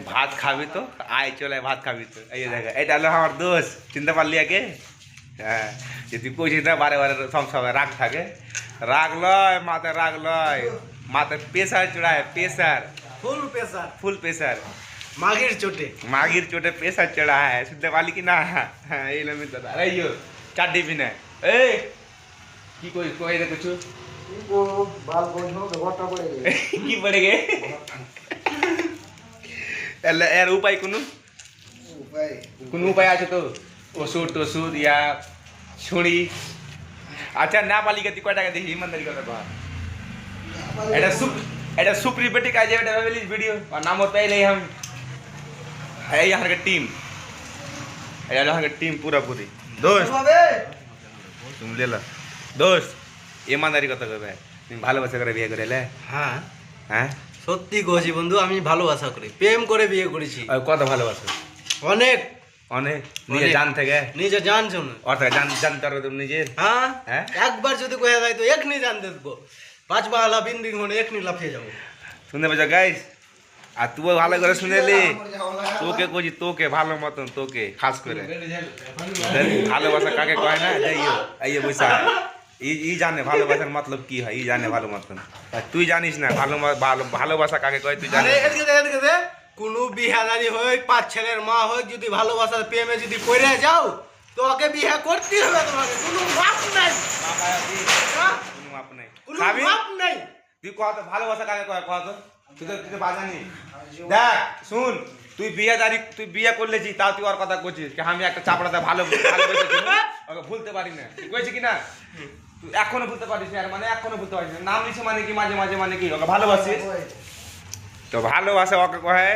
ভাত খাবি তো আয় চলে ভাত খাবি তো এই দেখা এটা হলো আমার দোষ চিনতে পারলি আগে হ্যাঁ যদি কইছিস না বারে বারে সব সময় রাগ থাকে রাগ লয় মাথায় রাগ লয় মাথায় প্রেসার চড়ায় প্রেসার ফুল প্রেসার মাগির চোটে প্রেসার চढ़ा है শুনতে পারলি কি না হ্যাঁ এই লমি দাদা আরে ইয়ো চাড্ডি পিনে এই কি কই কই রে কিছু কি পড়ে গে এর উপায় কোনো উপায় আছে তো ওষুধ টষুধ ইয়া ছুরি আচ্ছা না পালি গতি কয় টাকা দেখি ইমানদারি কথা কর এটা सुप्री बेटी का जे बेटा वीडियो और नाम होता है ले हम है यहाँ का टीम यहाँ का टीम पूरा पूरी दोस्त तुम ले लो दोस्त ईमानदारी কথা কবে তুমি ভালোবাসা করে বিয়ে করে লে হ্যাঁ হ্যাঁ সত্যি কইছি বন্ধু আমি ভালোবাসা করি প্রেম করে বিয়ে করেছি আর কত ভালোবাসো অনেক অনেক নিজে জান থেকে নিজে জানছো না और জানতে পারো তুমি নিজে হ্যাঁ হ্যাঁ একবার যদি কয়ে যায় তো এক নি জান দেবো পাঁচবার আলা বিন্দিং হনে এক নি লাফিয়ে যাবো শুনতে পাচ্ছ গাইস আর তুই ভালো করে শুনেলি তোকে কইছি তোকে ভালো মতন তোকে খাস করে ভালোবাসা কাকে কয় না যাইও আইয়ে বইসা ই জানে ভালোবাসার মতলব কি হয় ই জানে ভালো মতন তুই জানিস না ভালোবাসা কাকে কয় তুই জানিস এদিকে দে কোনো বিহাদারি হয় পাঁচ ছেলের মা হয় যদি ভালোবাসার প্রেমে যদি পড়ে যাও তো ওকে বিয়ে করতে হবে তোমাকে কোনো মাপ নাই কোনো মাপ নাই কোনো মাপ নাই তুই কত ভালোবাসা কাকে কয় কত তুই তো বাজানি দেখ শুন তুই বিয়ে করলেছি তাও তুই ওর কথা করছিস আমি একটা চাপড়াতে ভালোবেসেছি ওকে ভুলতে পারি না তুই কইছিস কি না তুই এখনো ভুলতে পারিস না মানে এখনো ভুলতে পারিস না নাম নিছে মানে কি মাঝে মাঝে মানে কি ওকে ভালোবাসিস তো ভালোবাসা ওকে কয়